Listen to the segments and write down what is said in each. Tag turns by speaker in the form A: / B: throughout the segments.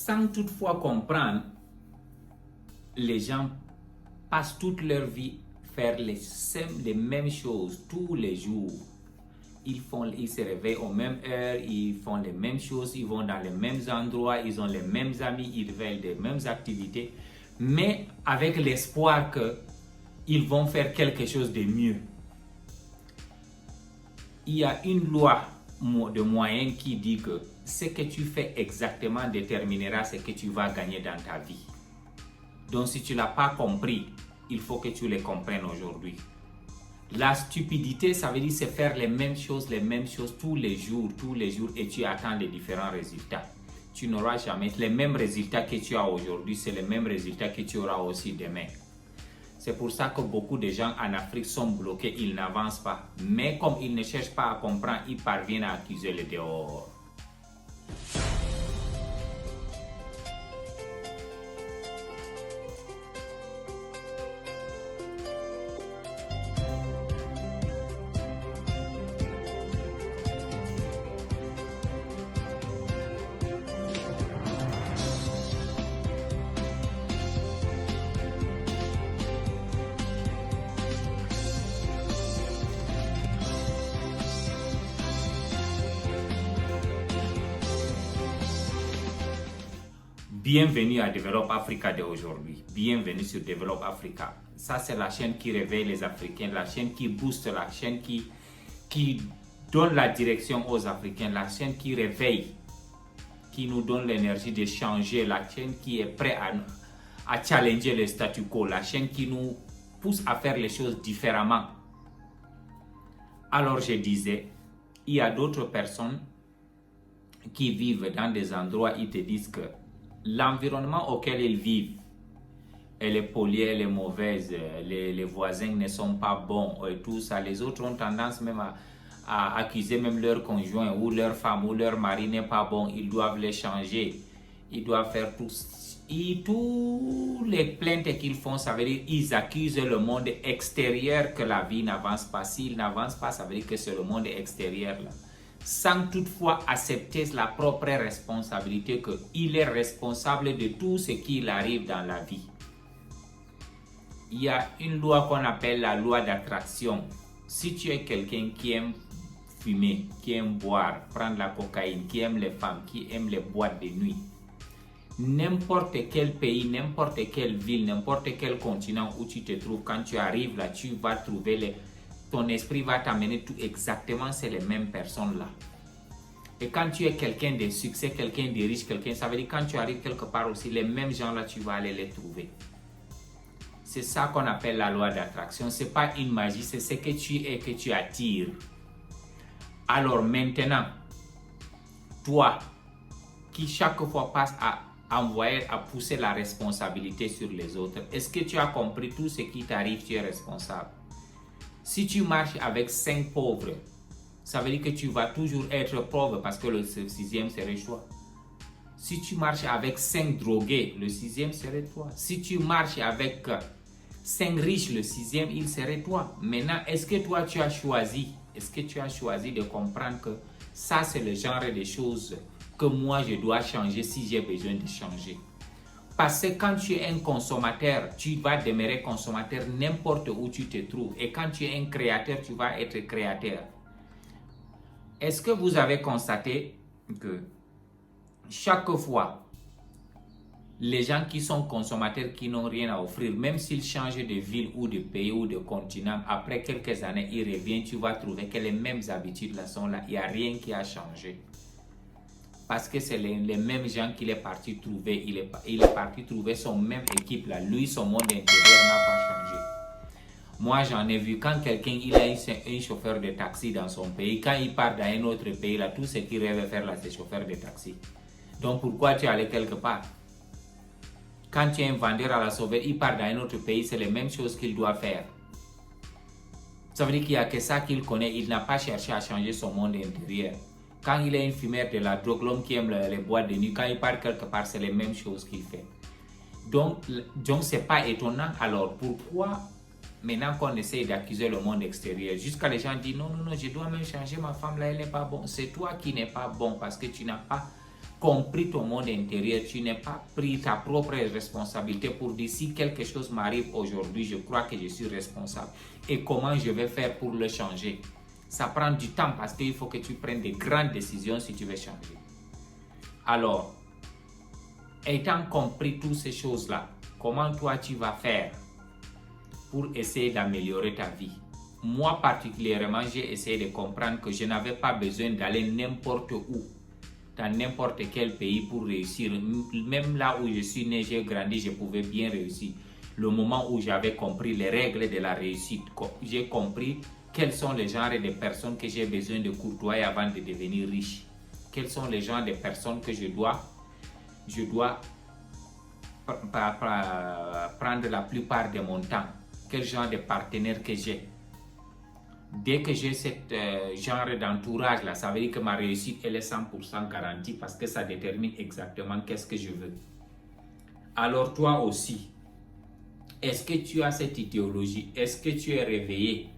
A: sans toutefois comprendre, les gens passent toute leur vie faire les mêmes choses tous les jours. Ils se réveillent aux mêmes heures, ils font les mêmes choses, ils vont dans les mêmes endroits, ils ont les mêmes amis, ils veulent les mêmes activités, mais avec l'espoir qu'ils vont faire quelque chose de mieux. Il y a une loi de moyenne qui dit que ce que tu fais exactement déterminera ce que tu vas gagner dans ta vie. Donc si tu ne l'as pas compris, il faut que tu les comprennes aujourd'hui. La stupidité, ça veut dire c'est faire les mêmes choses tous les jours, et tu attends les différents résultats. Tu n'auras jamais les mêmes résultats que tu as aujourd'hui, c'est les mêmes résultats que tu auras aussi demain. C'est pour ça que beaucoup de gens en Afrique sont bloqués, ils n'avancent pas. Mais comme ils ne cherchent pas à comprendre, ils parviennent à accuser le dehors. Bienvenue à Develop Africa d'aujourd'hui. Bienvenue sur Develop Africa. Ça, c'est la chaîne qui réveille les Africains, la chaîne qui booste, la chaîne qui donne la direction aux Africains, la chaîne qui réveille, qui nous donne l'énergie de changer, la chaîne qui est prête à challenger le statu quo, la chaîne qui nous pousse à faire les choses différemment. Alors, je disais, il y a d'autres personnes qui vivent dans des endroits, ils te disent que l'environnement auquel ils vivent, elle est polluée, elle est mauvaise, les voisins ne sont pas bons et tout ça. Les autres ont tendance même à accuser même leur conjoint ou leur femme ou leur mari n'est pas bon. Ils doivent les changer, ils doivent faire tout. Et tous les plaintes qu'ils font, ça veut dire qu'ils accusent le monde extérieur que la vie n'avance pas. S'il n'avance pas, ça veut dire que c'est le monde extérieur là. Sans toutefois accepter la propre responsabilité qu'il est responsable de tout ce qui arrive dans la vie. Il y a une loi qu'on appelle la loi d'attraction. Si tu es quelqu'un qui aime fumer, qui aime boire, prendre la cocaïne, qui aime les femmes, qui aime les boîtes de nuit, n'importe quel pays, n'importe quelle ville, n'importe quel continent où tu te trouves, quand tu arrives là, tu vas trouver ton esprit va t'amener tout exactement, c'est les mêmes personnes là. Et quand tu es quelqu'un de succès, quelqu'un de riche, ça veut dire quand tu arrives quelque part aussi, les mêmes gens là, tu vas aller les trouver. C'est ça qu'on appelle la loi d'attraction. Ce n'est pas une magie, c'est ce que tu es que tu attires. Alors maintenant, toi qui chaque fois passe à envoyer, à pousser la responsabilité sur les autres, est-ce que tu as compris tout ce qui t'arrive, tu es responsable? Si tu marches avec 5 pauvres, ça veut dire que tu vas toujours être pauvre parce que le 6e serait toi. Si tu marches avec 5 drogués, le 6e serait toi. Si tu marches avec 5 riches, le 6e, il serait toi. Maintenant, est-ce que toi tu as choisi? Est-ce que tu as choisi de comprendre que ça c'est le genre de choses que moi je dois changer si j'ai besoin de changer? Parce que quand tu es un consommateur, tu vas demeurer consommateur n'importe où tu te trouves. Et quand tu es un créateur, tu vas être créateur. Est-ce que vous avez constaté que chaque fois, les gens qui sont consommateurs, qui n'ont rien à offrir, même s'ils changent de ville ou de pays ou de continent, après quelques années, ils reviennent, tu vas trouver que les mêmes habitudes là sont là. Il n'y a rien qui a changé. Parce que c'est les mêmes gens qu'il est parti trouver. Il est parti trouver son même équipe là. Lui, son monde intérieur n'a pas changé. Moi, j'en ai vu quand quelqu'un il a un chauffeur de taxi dans son pays. Quand il part dans un autre pays là, tout ce qu'il rêve faire là, c'est chauffeur de taxi. Donc pourquoi tu es allé quelque part? Quand tu es un vendeur à la sauvette, il part dans un autre pays, c'est les mêmes choses qu'il doit faire. Ça veut dire qu'il n'y a que ça qu'il connaît. Il n'a pas cherché à changer son monde intérieur. Quand il est un fumeur de la drogue, l'homme qui aime les boîtes de nuit, quand il part quelque part, c'est les mêmes choses qu'il fait. Donc ce n'est pas étonnant. Alors, pourquoi maintenant qu'on essaie d'accuser le monde extérieur, jusqu'à les gens disent non, je dois même changer ma femme là, elle n'est pas bonne. C'est toi qui n'es pas bon parce que tu n'as pas compris ton monde intérieur, tu n'as pas pris ta propre responsabilité pour dire si quelque chose m'arrive aujourd'hui, je crois que je suis responsable. Et comment je vais faire pour le changer? Ça prend du temps parce qu'il faut que tu prennes des grandes décisions si tu veux changer. Alors, étant compris toutes ces choses-là, comment toi tu vas faire pour essayer d'améliorer ta vie? Moi particulièrement, j'ai essayé de comprendre que je n'avais pas besoin d'aller n'importe où, dans n'importe quel pays pour réussir. Même là où je suis né, j'ai grandi, je pouvais bien réussir. Le moment où j'avais compris les règles de la réussite, j'ai compris quels sont les genres de personnes que j'ai besoin de courtoyer avant de devenir riche. Quels sont les genres de personnes que je dois prendre la plupart de mon temps. Quel genre de partenaire que j'ai. Dès que j'ai ce genre d'entourage là, ça veut dire que ma réussite elle est 100% garantie parce que ça détermine exactement qu'est-ce que je veux. Alors toi aussi, est-ce que tu as cette idéologie? Est-ce que tu es réveillé?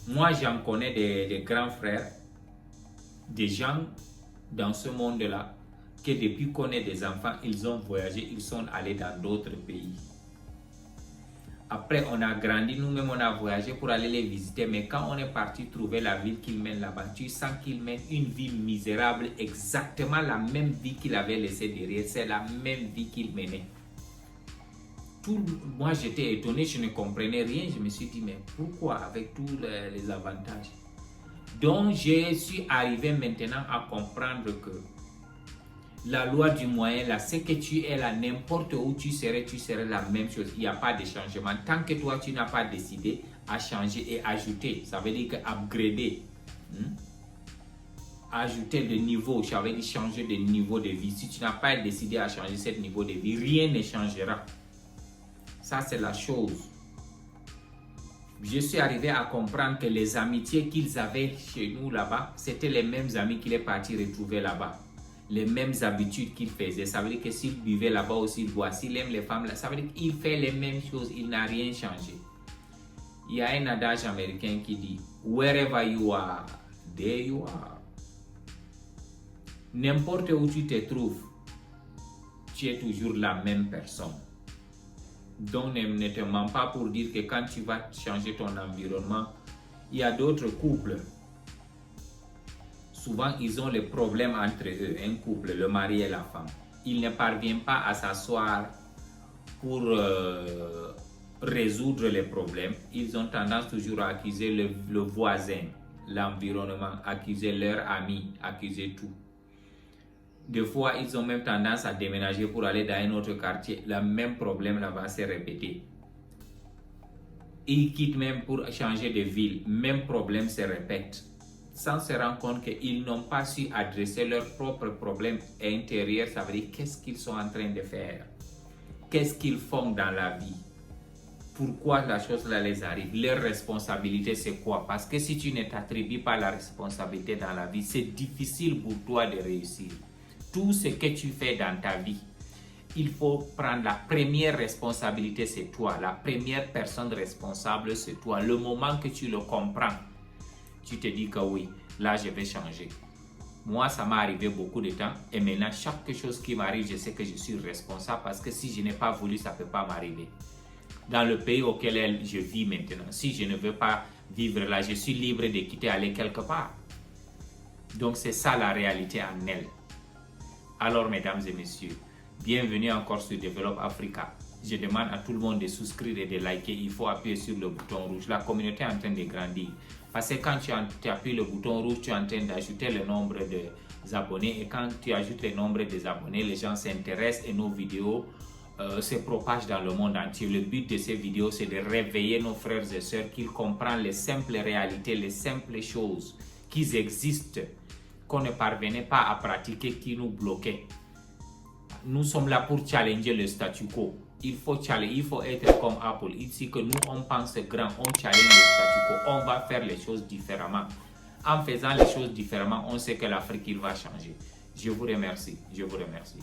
A: Moi j'en connais des grands frères, des gens dans ce monde-là, que depuis qu'on est des enfants, ils ont voyagé, ils sont allés dans d'autres pays. Après, on a grandi, nous-mêmes, on a voyagé pour aller les visiter. Mais quand on est parti trouver la ville qu'ils mènent là-bas, tu sens qu'ils mènent une vie misérable, exactement la même vie qu'ils avaient laissée derrière. C'est la même vie qu'ils menaient. Moi, j'étais étonné, je ne comprenais rien. Je me suis dit, mais pourquoi avec tous les avantages? Donc, je suis arrivé maintenant à comprendre que la loi du moyen, là, c'est que tu es là, n'importe où tu serais la même chose. Il n'y a pas de changement. Tant que toi, tu n'as pas décidé à changer et ajouter, ça veut dire que upgrader, ajouter de niveau, ça veut dire changer de niveau de vie. Si tu n'as pas décidé à changer ce niveau de vie, rien ne changera. Ça, c'est la chose. Je suis arrivé à comprendre que les amitiés qu'ils avaient chez nous là-bas, c'était les mêmes amis qu'il est parti retrouver là-bas. Les mêmes habitudes qu'il faisait. Ça veut dire que s'il buvait là-bas ou s'il boit, s'il aime les femmes, ça veut dire qu'il fait les mêmes choses, il n'a rien changé. Il y a un adage américain qui dit « Wherever you are, there you are ». N'importe où tu te trouves, tu es toujours la même personne. Donc ne te mens pas pour dire que quand tu vas changer ton environnement, il y a d'autres couples. Souvent, ils ont les problèmes entre eux, un couple, le mari et la femme. Ils ne parviennent pas à s'asseoir pour résoudre les problèmes. Ils ont tendance toujours à accuser le voisin, l'environnement, accuser leurs amis, accuser tout. Des fois, ils ont même tendance à déménager pour aller dans un autre quartier. Le même problème là va se répéter. Ils quittent même pour changer de ville. Même problème se répète. Sans se rendre compte qu'ils n'ont pas su adresser leurs propres problèmes intérieurs, ça veut dire qu'est-ce qu'ils sont en train de faire, qu'est-ce qu'ils font dans la vie, pourquoi la chose là les arrive, leur responsabilité c'est quoi? Parce que si tu ne t'attribues pas la responsabilité dans la vie, c'est difficile pour toi de réussir. Tout ce que tu fais dans ta vie, il faut prendre la première responsabilité, c'est toi. La première personne responsable, c'est toi. Le moment que tu le comprends, tu te dis que oui, là je vais changer. Moi, ça m'est arrivé beaucoup de temps et maintenant, chaque chose qui m'arrive, je sais que je suis responsable parce que si je n'ai pas voulu, ça ne peut pas m'arriver. Dans le pays auquel je vis maintenant, si je ne veux pas vivre là, je suis libre de quitter, aller quelque part. Donc, c'est ça la réalité en elle. Alors, mesdames et messieurs, bienvenue encore sur Develop Africa. Je demande à tout le monde de souscrire et de liker. Il faut appuyer sur le bouton rouge. La communauté est en train de grandir. Parce que quand tu appuies le bouton rouge, tu es en train d'ajouter le nombre des abonnés. Et quand tu ajoutes le nombre des abonnés, les gens s'intéressent et nos vidéos se propagent dans le monde entier. Le but de ces vidéos, c'est de réveiller nos frères et sœurs, qu'ils comprennent les simples réalités, les simples choses qui existent, qu'on ne parvenait pas à pratiquer, qui nous bloquaient. Nous sommes là pour challenger le statu quo. Il faut être comme Apple. Ici que nous, on pense grand, on challenge le statu quo. On va faire les choses différemment. En faisant les choses différemment, on sait que l'Afrique, il va changer. Je vous remercie. Je vous remercie.